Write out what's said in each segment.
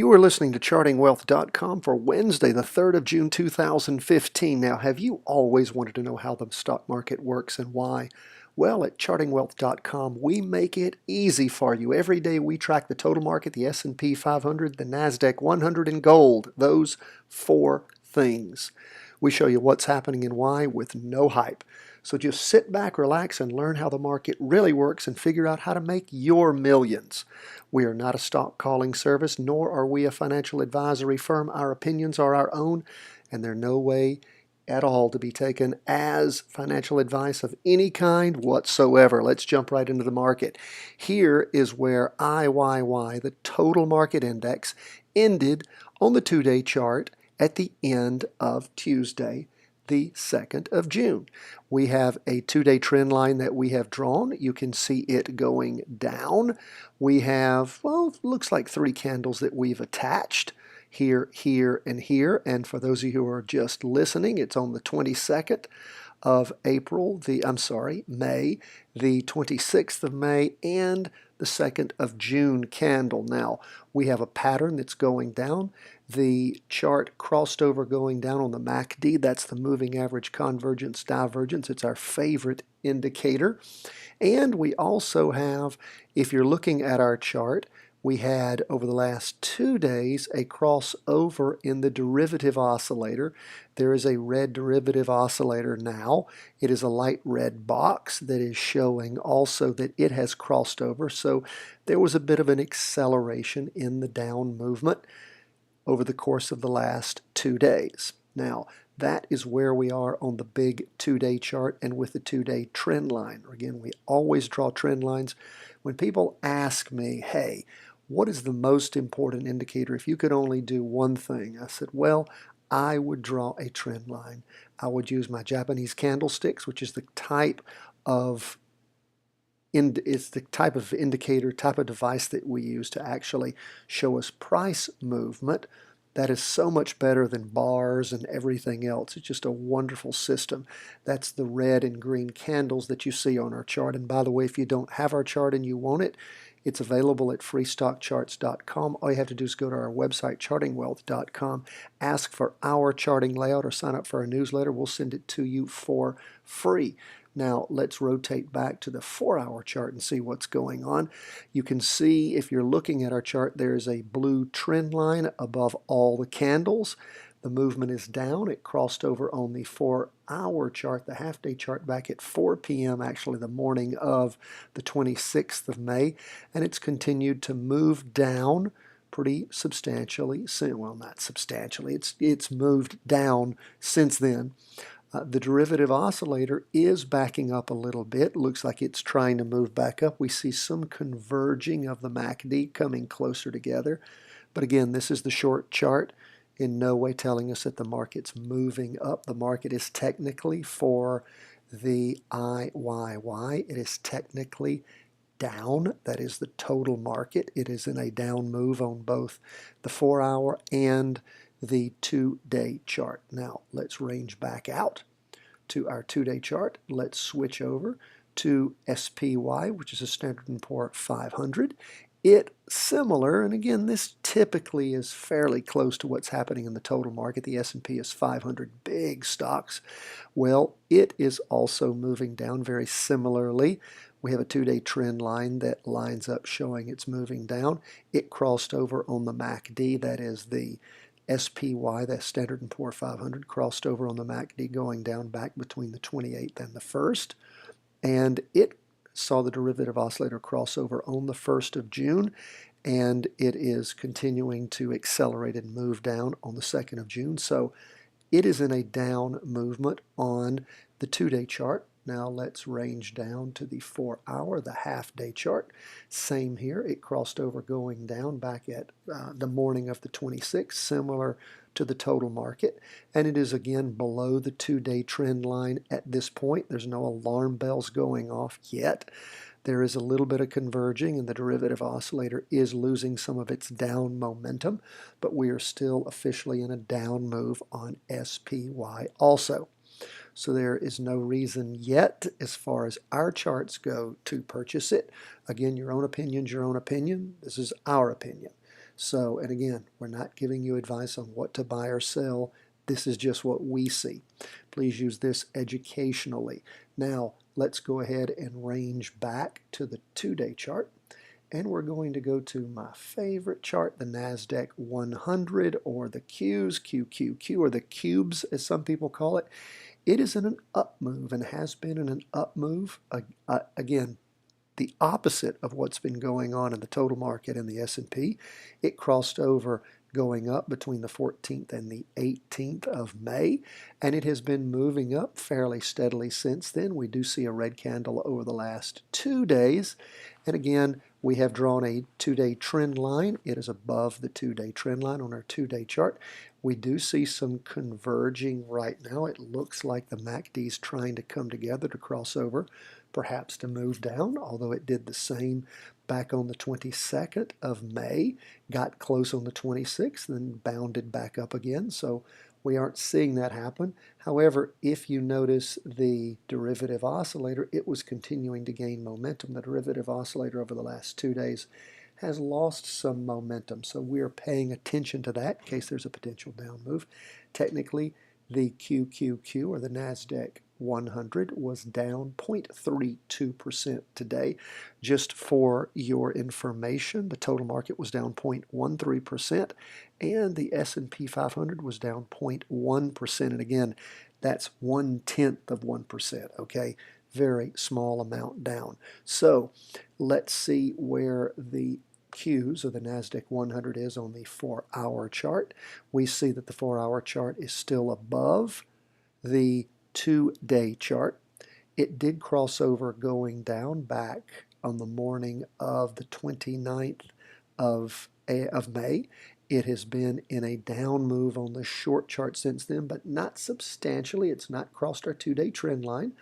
You are listening to ChartingWealth.com for Wednesday, the 3rd of June, 2015. Now, have you always wanted to know how the stock market works and why? Well, at ChartingWealth.com, we make it easy for you. Every day we track the total market, the S&P 500, the NASDAQ 100, and gold. Those four things. We show you what's happening and why with no hype. So just sit back, relax, and learn how the market really works and figure out how to make your millions. We are not a stock calling service, nor are we a financial advisory firm. Our opinions are our own, and they're no way at all to be taken as financial advice of any kind whatsoever. Let's jump right into the market. Here is where IYY, the total market index, ended on the two-day chart at the end of Tuesday, the 2nd of June. We have a two-day trend line that we have drawn. You can see it going down. We have, well, it looks like three candles that we've attached here, here, and here. And for those of you who are just listening, it's on the 22nd of May, the 26th of May, and the 2nd of June candle. Now, we have a pattern that's going down. The chart crossed over going down on the MACD. That's the moving average convergence divergence. It's our favorite indicator. And we also have, if you're looking at our chart, we had over the last 2 days a crossover in the derivative oscillator. There is a red derivative oscillator now. It is a light red box that is showing also that it has crossed over. So there was a bit of an acceleration in the down movement over the course of the last 2 days. Now, that is where we are on the big 2-day chart and with the 2-day trend line. Again, we always draw trend lines. When people ask me, hey, what is the most important indicator if you could only do one thing? I said, well, I would draw a trend line. I would use my Japanese candlesticks, which is the type of indicator, type of device that we use to actually show us price movement. That is so much better than bars and everything else. It's just a wonderful system. That's the red and green candles that you see on our chart. And by the way, if you don't have our chart and you want it, it's available at freestockcharts.com. All you have to do is go to our website, chartingwealth.com, ask for our charting layout or sign up for our newsletter. We'll send it to you for free. Now, let's rotate back to the 4-hour chart and see what's going on. You can see, if you're looking at our chart, there's a blue trend line above all the candles. The movement is down. It crossed over on the 4-hour chart, the half-day chart, back at 4 p.m., actually the morning of the 26th of May, and it's continued to move down pretty substantially. Well, not substantially. It's moved down since then. The derivative oscillator is backing up a little bit. Looks like it's trying to move back up. We see some converging of the MACD coming closer together. But again, this is the short chart, in no way telling us that the market's moving up. The market is technically, for the IYY, it is technically down. That is the total market. It is in a down move on both the 4-hour and the 2-day chart. Now, let's range back out to our 2-day chart. Let's switch over to SPY, which is a Standard & Poor 500. It's similar, and again, this typically is fairly close to what's happening in the total market. The S&P is 500 big stocks. Well, it is also moving down very similarly. We have a 2-day trend line that lines up showing it's moving down. It crossed over on the MACD, that is the SPY, the Standard & Poor 500, crossed over on the MACD going down back between the 28th and the 1st. And it saw the derivative oscillator crossover on the 1st of June, and it is continuing to accelerate and move down on the 2nd of June. So it is in a down movement on the 2-day chart. Now let's range down to the 4-hour, the half-day chart. Same here. It crossed over going down back at the morning of the 26th, similar to the total market. And it is again below the 2-day trend line at this point. There's no alarm bells going off yet. There is a little bit of converging, and the derivative oscillator is losing some of its down momentum, but we are still officially in a down move on SPY also. So there is no reason yet, as far as our charts go, to purchase it. Again, your own opinion's your own opinion. This is our opinion. So, and again, we're not giving you advice on what to buy or sell. This is just what we see. Please use this educationally. Now, let's go ahead and range back to the 2-day chart. And we're going to go to my favorite chart, the NASDAQ 100, or the Qs, QQQ, or the cubes as some people call it. It is in an up move and has been in an up move. Again, the opposite of what's been going on in the total market and the S&P. It crossed over going up between the 14th and the 18th of May, and it has been moving up fairly steadily since then. We do see a red candle over the last 2 days, and again, we have drawn a 2-day trend line. It is above the 2-day trend line on our 2-day chart. We do see some converging right now. It looks like the MACD is trying to come together to cross over, perhaps to move down, although it did the same back on the 22nd of May, got close on the 26th, then bounded back up again. So we aren't seeing that happen. However, if you notice the derivative oscillator, it was continuing to gain momentum. The derivative oscillator over the last 2 days has lost some momentum. So we are paying attention to that in case there's a potential down move. Technically, the QQQ, or the NASDAQ 100, was down 0.32% today. Just for your information, the total market was down 0.13%, and the S&P 500 was down 0.1%. And again, that's 1/10 of 1%, okay? Very small amount down. So let's see where the Qs, or the NASDAQ 100, is on the 4-hour chart. We see that the 4-hour chart is still above the 2-day chart. It did cross over going down back on the morning of the 29th of May. It has been in a down move on the short chart since then, but not substantially. It's not crossed our 2-day trend line.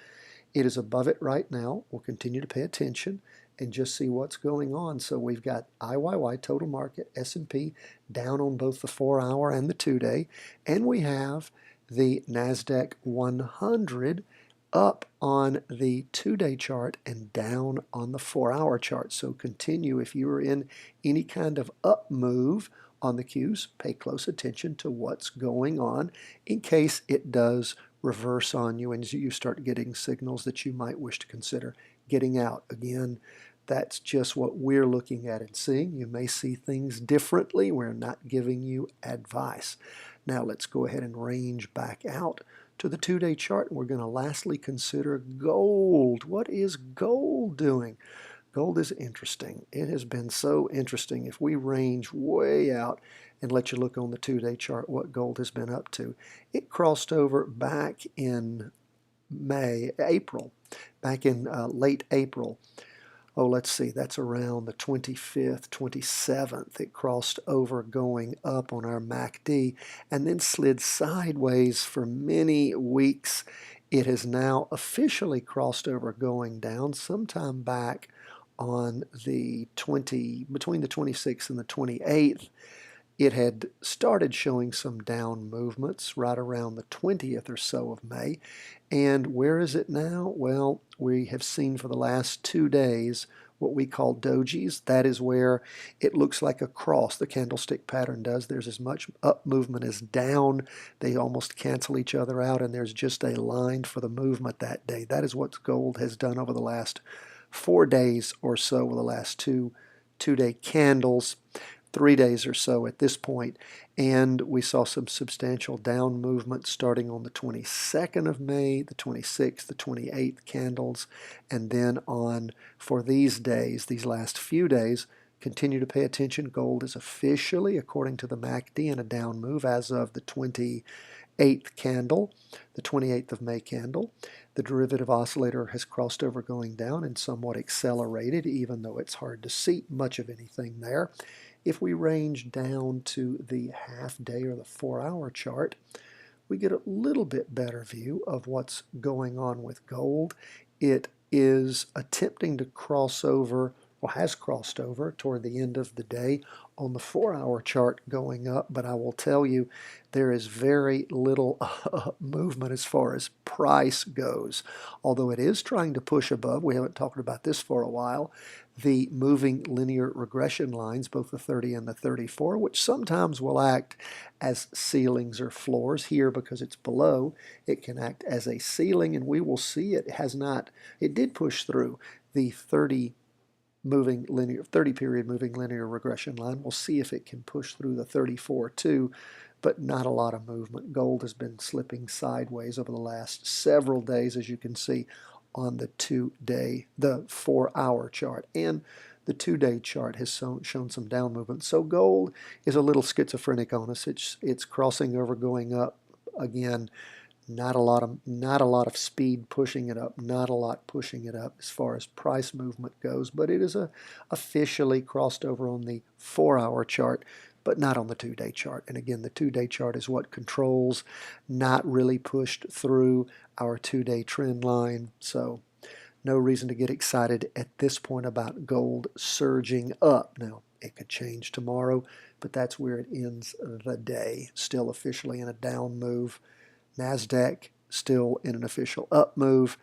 It is above it right now. We'll continue to pay attention and just see what's going on. So we've got IYY, total market, S&P, down on both the 4-hour and the 2-day, and we have the NASDAQ 100 up on the 2-day chart and down on the 4-hour chart. So continue, if you are in any kind of up move on the Qs, pay close attention to what's going on in case it does reverse on you and you start getting signals that you might wish to consider getting out. Again, that's just what we're looking at and seeing. You may see things differently. We're not giving you advice. Now let's go ahead and range back out to the 2-day chart. We're going to lastly consider gold. What is gold doing? Gold is interesting. It has been so interesting. If we range way out and let you look on the 2-day chart what gold has been up to, it crossed over back in April, back in late April. Oh, let's see, that's around the 25th, 27th. It crossed over going up on our MACD and then slid sideways for many weeks. It has now officially crossed over going down sometime back on the between the 26th and the 28th. It had started showing some down movements right around the 20th or so of May. And where is it now? Well, we have seen for the last 2 days what we call dojis. That is where it looks like a cross, the candlestick pattern does. There's as much up movement as down. They almost cancel each other out, and there's just a line for the movement that day. That is what gold has done over the last 4 days or so, with the last two-day candles. 3 days or so at this point, and we saw some substantial down movement starting on the 22nd of May, the 26th, the 28th candles, and then on for these days, these last few days. Continue to pay attention. Gold is officially, according to the MACD, in a down move as of the 28th candle, the 28th of May candle. The derivative oscillator has crossed over going down and somewhat accelerated, even though it's hard to see much of anything there. If we range down to the half-day or the 4-hour chart, we get a little bit better view of what's going on with gold. It is attempting to cross over, or has crossed over toward the end of the day on the 4-hour chart going up, but I will tell you there is very little movement as far as price goes. Although it is trying to push above, we haven't talked about this for a while, the moving linear regression lines, both the 30 and the 34, which sometimes will act as ceilings or floors. Here, because it's below, it can act as a ceiling, and we will see it did push through the 30 period moving linear regression line. We'll see if it can push through the 34 too, but not a lot of movement. Gold has been slipping sideways over the last several days, as you can see on the 4-hour chart, and the 2-day chart has shown some down movement. So gold is a little schizophrenic on us. It's crossing over, going up again. Not a lot of speed pushing it up, not a lot pushing it up as far as price movement goes, but it is officially crossed over on the 4-hour chart, but not on the 2-day chart. And again, the 2-day chart is what controls, not really pushed through our 2-day trend line. So no reason to get excited at this point about gold surging up. Now, it could change tomorrow, but that's where it ends the day, still officially in a down move. NASDAQ still in an official up move.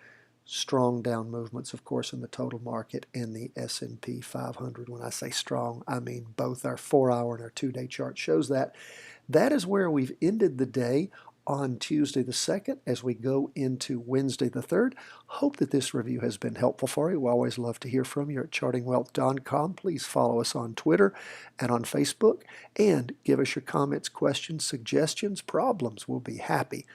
Strong down movements, of course, in the total market and the S&P 500. When I say strong, I mean both our 4-hour and our 2-day chart shows that. That is where we've ended the day on Tuesday the 2nd as we go into Wednesday the 3rd. Hope that this review has been helpful for you. We always love to hear from you at chartingwealth.com. Please follow us on Twitter and on Facebook, and give us your comments, questions, suggestions, problems. We'll be happy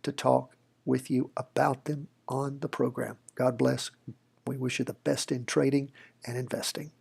to talk with you about them on the program. God bless. We wish you the best in trading and investing.